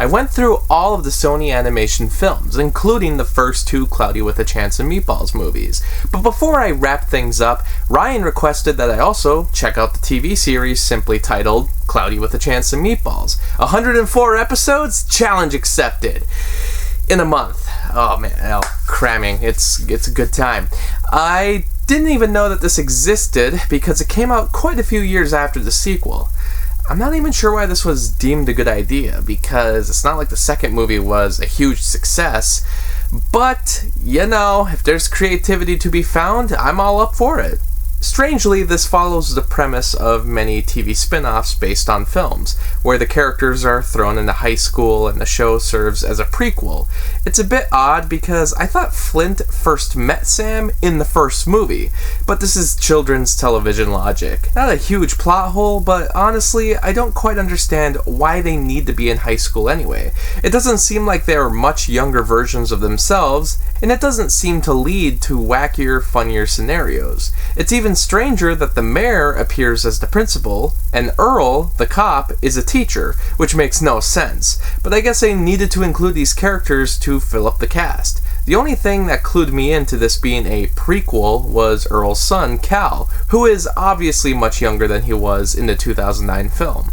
I went through all of the Sony Animation films, including the first two Cloudy with a Chance of Meatballs movies. But before I wrap things up, Ryan requested that I also check out the TV series simply titled Cloudy with a Chance of Meatballs. 104 episodes? Challenge accepted. In a month. Oh man, cramming. It's a good time. I didn't even know that this existed because it came out quite a few years after the sequel. I'm not even sure why this was deemed a good idea, because it's not like the second movie was a huge success, but, you know, if there's creativity to be found, I'm all up for it. Strangely, this follows the premise of many TV spin-offs based on films, where the characters are thrown into high school and the show serves as a prequel. It's a bit odd because I thought Flint first met Sam in the first movie, but this is children's television logic. Not a huge plot hole, but honestly, I don't quite understand why they need to be in high school anyway. It doesn't seem like they are much younger versions of themselves, and it doesn't seem to lead to wackier, funnier scenarios. It's even stranger that the mayor appears as the principal, and Earl, the cop, is a teacher, which makes no sense. But I guess they needed to include these characters to fill up the cast. The only thing that clued me into this being a prequel was Earl's son, Cal, who is obviously much younger than he was in the 2009 film.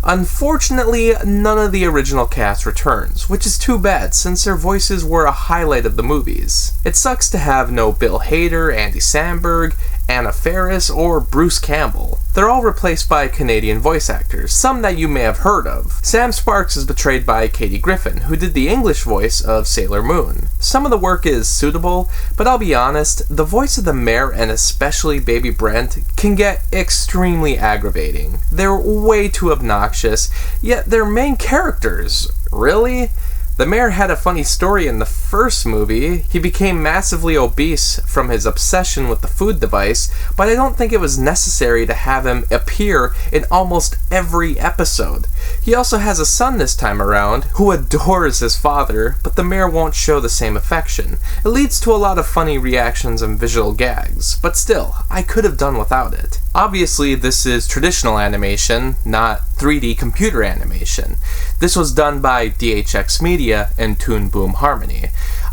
Unfortunately, none of the original cast returns, which is too bad since their voices were a highlight of the movies. It sucks to have no Bill Hader, Andy Samberg, Anna Faris, or Bruce Campbell. They're all replaced by Canadian voice actors, some that you may have heard of. Sam Sparks is portrayed by Katie Griffin, who did the English voice of Sailor Moon. Some of the work is suitable, but I'll be honest, the voice of the mayor and especially Baby Brent can get extremely aggravating. They're way too obnoxious, yet they're main characters. Really? The mayor had a funny story in the first movie. He became massively obese from his obsession with the food device, but I don't think it was necessary to have him appear in almost every episode. He also has a son this time around, who adores his father, but the mayor won't show the same affection. It leads to a lot of funny reactions and visual gags, but still, I could have done without it. Obviously, this is traditional animation, not 3D computer animation. This was done by DHX Media and Toon Boom Harmony.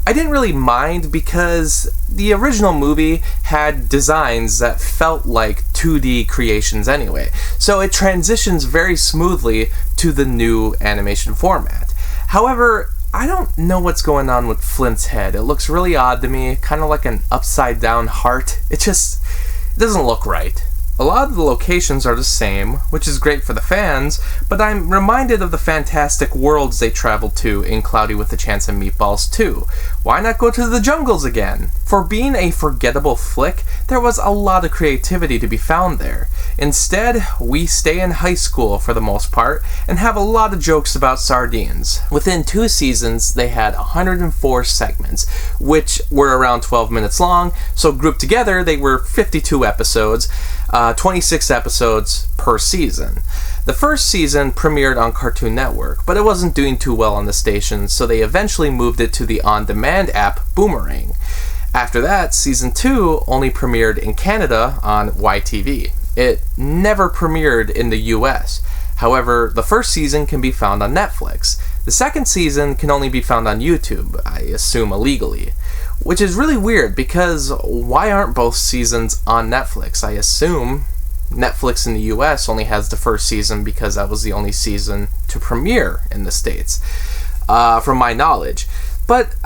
I didn't really mind because the original movie had designs that felt like 2D creations anyway, so it transitions very smoothly to the new animation format. However, I don't know what's going on with Flint's head. It looks really odd to me, kind of like an upside down heart. It doesn't look right. A lot of the locations are the same, which is great for the fans, but I'm reminded of the fantastic worlds they traveled to in Cloudy with a Chance of Meatballs 2. Why not go to the jungles again? For being a forgettable flick, there was a lot of creativity to be found there. Instead, we stay in high school for the most part, and have a lot of jokes about sardines. Within 2 seasons, they had 104 segments, which were around 12 minutes long, so grouped together, they were 52 episodes, 26 episodes per season. The first season premiered on Cartoon Network, but it wasn't doing too well on the station, so they eventually moved it to the on-demand app Boomerang. After that, season 2 only premiered in Canada on YTV. It never premiered in the US. However, the first season can be found on Netflix. The second season can only be found on YouTube, I assume illegally. Which is really weird, because why aren't both seasons on Netflix? I assume Netflix in the US only has the first season because that was the only season to premiere in the States, from my knowledge. But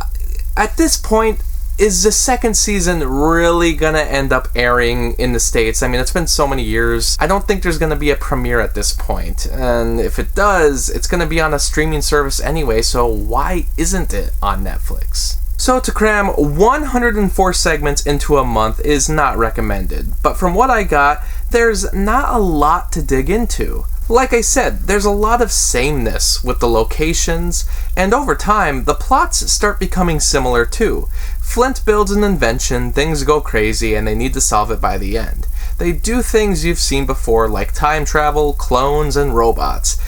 at this point, is the second season really gonna end up airing in the States? I mean, it's been so many years. I don't think there's gonna be a premiere at this point. And if it does, it's gonna be on a streaming service anyway, so why isn't it on Netflix? So to cram 104 segments into a month is not recommended, but from what I got, there's not a lot to dig into. Like I said, there's a lot of sameness with the locations, and over time, the plots start becoming similar too. Flint builds an invention, things go crazy, and they need to solve it by the end. They do things you've seen before, like time travel, clones, and robots.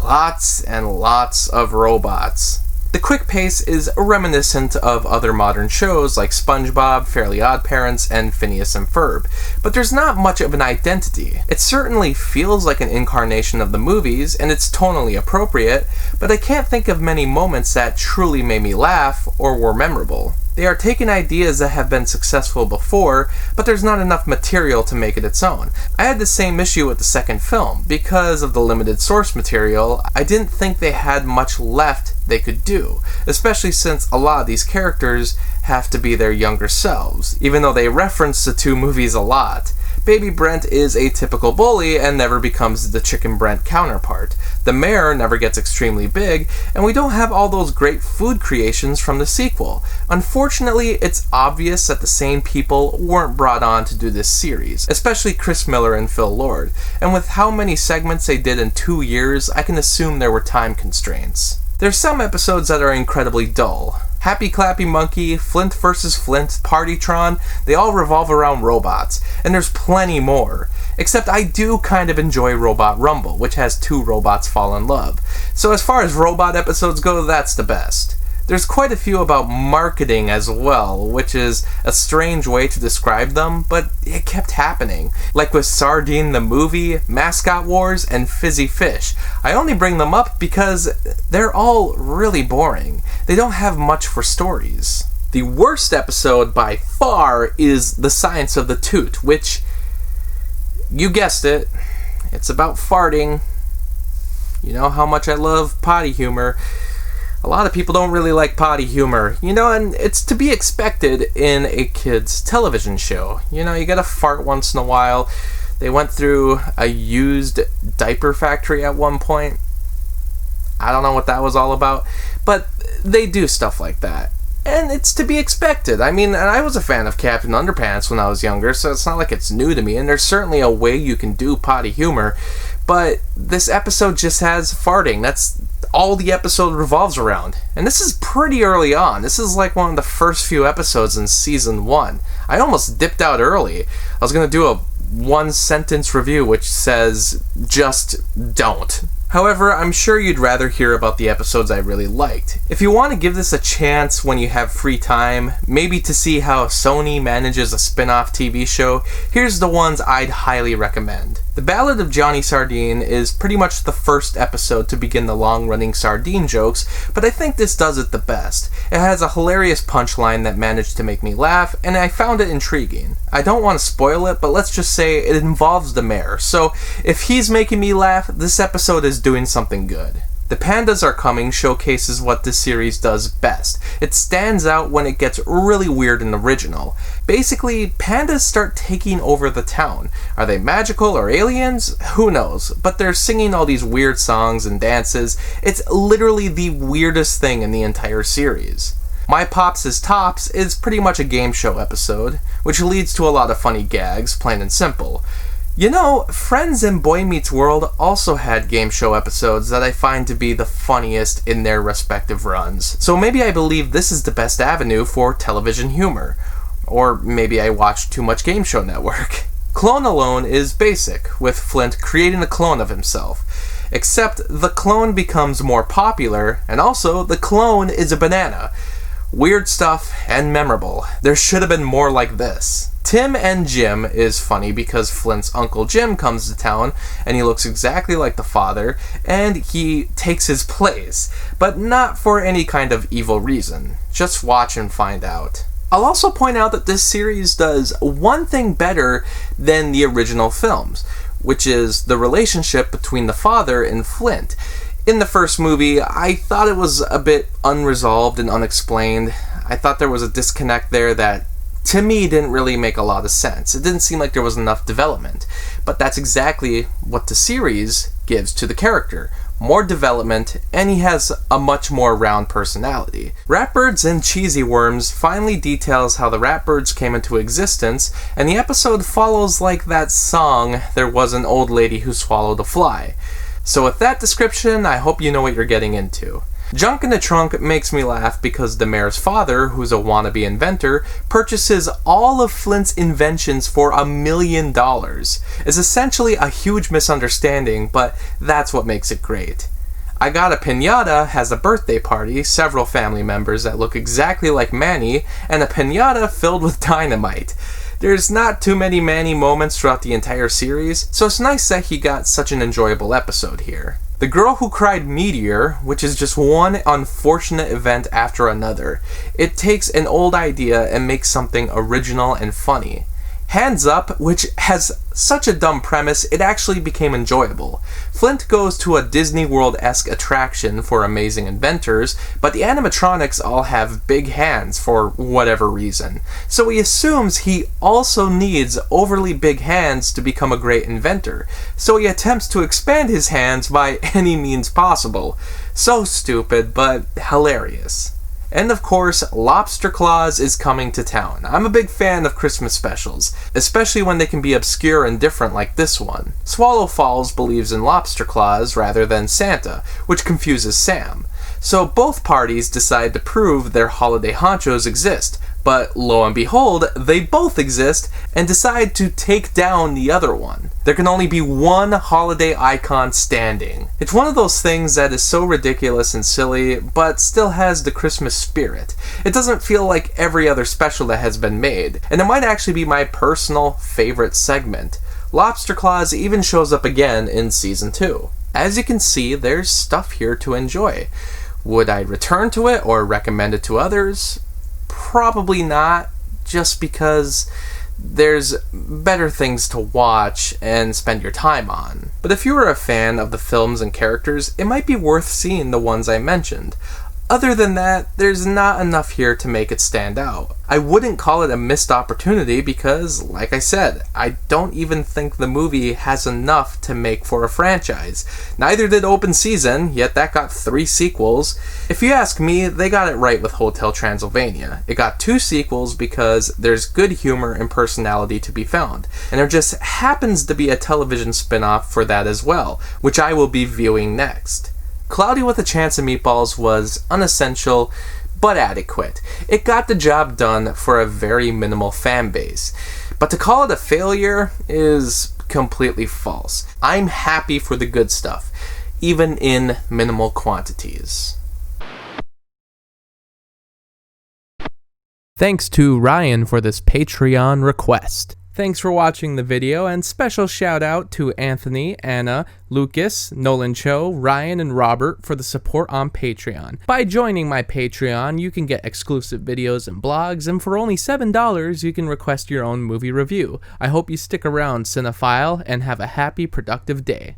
Lots and lots of robots. The quick pace is reminiscent of other modern shows like SpongeBob, Fairly OddParents, and Phineas and Ferb, but there's not much of an identity. It certainly feels like an incarnation of the movies, and it's tonally appropriate, but I can't think of many moments that truly made me laugh or were memorable. They are taking ideas that have been successful before, but there's not enough material to make it its own. I had the same issue with the second film. Because of the limited source material, I didn't think they had much left they could do, especially since a lot of these characters have to be their younger selves, even though they reference the two movies a lot. Baby Brent is a typical bully and never becomes the Chicken Brent counterpart. The mayor never gets extremely big, and we don't have all those great food creations from the sequel. Unfortunately, it's obvious that the same people weren't brought on to do this series, especially Chris Miller and Phil Lord, and with how many segments they did in 2 years, I can assume there were time constraints. There's some episodes that are incredibly dull. Happy Clappy Monkey, Flint vs. Flint, Partytron, they all revolve around robots, and there's plenty more. Except I do kind of enjoy Robot Rumble, which has 2 robots fall in love. So as far as robot episodes go, that's the best. There's quite a few about marketing as well, which is a strange way to describe them, but it kept happening. Like with Sardine the movie, Mascot Wars, and Fizzy Fish. I only bring them up because they're all really boring. They don't have much for stories. The worst episode by far is The Science of the Toot, which, you guessed it, it's about farting. You know how much I love potty humor. A lot of people don't really like potty humor, and it's to be expected in a kid's television show. You gotta fart once in a while. They went through a used diaper factory at one point. I don't know what that was all about, but they do stuff like that. And it's to be expected. And I was a fan of Captain Underpants when I was younger, so it's not like it's new to me, and there's certainly a way you can do potty humor, but this episode just has farting. That's all the episode revolves around. And this is pretty early on. This is like one of the first few episodes in season 1. I almost dipped out early. I was going to do a 1-sentence review which says, just don't. However, I'm sure you'd rather hear about the episodes I really liked. If you want to give this a chance when you have free time, maybe to see how Sony manages a spin-off TV show, here's the ones I'd highly recommend. The Ballad of Johnny Sardine is pretty much the first episode to begin the long-running Sardine jokes, but I think this does it the best. It has a hilarious punchline that managed to make me laugh, and I found it intriguing. I don't want to spoil it, but let's just say it involves the mayor, so if he's making me laugh, this episode is doing something good. The Pandas Are Coming showcases what this series does best. It stands out when it gets really weird and original. Basically, pandas start taking over the town. Are they magical or aliens? Who knows? But they're singing all these weird songs and dances. It's literally the weirdest thing in the entire series. My Pops is Tops is pretty much a game show episode, which leads to a lot of funny gags, plain and simple. Friends and Boy Meets World also had game show episodes that I find to be the funniest in their respective runs. So maybe I believe this is the best avenue for television humor. Or maybe I watched too much Game Show Network. Clone Alone is basic, with Flint creating a clone of himself. Except the clone becomes more popular, and also the clone is a banana. Weird stuff and memorable. There should have been more like this. Tim and Jim is funny because Flint's Uncle Jim comes to town and he looks exactly like the father and he takes his place, but not for any kind of evil reason. Just watch and find out. I'll also point out that this series does one thing better than the original films, which is the relationship between the father and Flint. In the first movie, I thought it was a bit unresolved and unexplained. I thought there was a disconnect there that, to me, didn't really make a lot of sense. It didn't seem like there was enough development. But that's exactly what the series gives to the character. More development, and he has a much more round personality. Ratbirds and Cheesy Worms finally details how the Ratbirds came into existence, and the episode follows like that song, There Was an Old Lady Who Swallowed a Fly. So with that description, I hope you know what you're getting into. Junk in the Trunk makes me laugh because the mayor's father, who's a wannabe inventor, purchases all of Flint's inventions for $1 million. It's essentially a huge misunderstanding, but that's what makes it great. I Got a Piñata has a birthday party, several family members that look exactly like Manny, and a piñata filled with dynamite. There's not too many Manny moments throughout the entire series, so it's nice that he got such an enjoyable episode here. The Girl Who Cried Meteor, which is just one unfortunate event after another. It takes an old idea and makes something original and funny. Hands Up, which has such a dumb premise, it actually became enjoyable. Flint goes to a Disney World-esque attraction for amazing inventors, but the animatronics all have big hands for whatever reason. So he assumes he also needs overly big hands to become a great inventor, so he attempts to expand his hands by any means possible. So stupid, but hilarious. And of course, Lobster Claus is coming to town. I'm a big fan of Christmas specials, especially when they can be obscure and different like this one. Swallow Falls believes in Lobster Claus rather than Santa, which confuses Sam. So both parties decide to prove their holiday honchos exist, but lo and behold, they both exist and decide to take down the other one. There can only be one holiday icon standing. It's one of those things that is so ridiculous and silly, but still has the Christmas spirit. It doesn't feel like every other special that has been made, and it might actually be my personal favorite segment. Lobster Claus even shows up again in Season 2. As you can see, there's stuff here to enjoy. Would I return to it or recommend it to others? Probably not, just because there's better things to watch and spend your time on. But if you are a fan of the films and characters, it might be worth seeing the ones I mentioned. Other than that, there's not enough here to make it stand out. I wouldn't call it a missed opportunity because, like I said, I don't even think the movie has enough to make for a franchise. Neither did Open Season, yet that got 3 sequels. If you ask me, they got it right with Hotel Transylvania. It got 2 sequels because there's good humor and personality to be found, and there just happens to be a television spin-off for that as well, which I will be viewing next. Cloudy with a Chance of Meatballs was unessential, but adequate. It got the job done for a very minimal fan base. But to call it a failure is completely false. I'm happy for the good stuff, even in minimal quantities. Thanks to Ryan for this Patreon request. Thanks for watching the video, and special shout out to Anthony, Anna, Lukas, NolanCho, Ryan, and Robert for the support on Patreon. By joining my Patreon, you can get exclusive videos and blogs, and for only $7, you can request your own movie review. I hope you stick around, cinephile, and have a happy, productive day.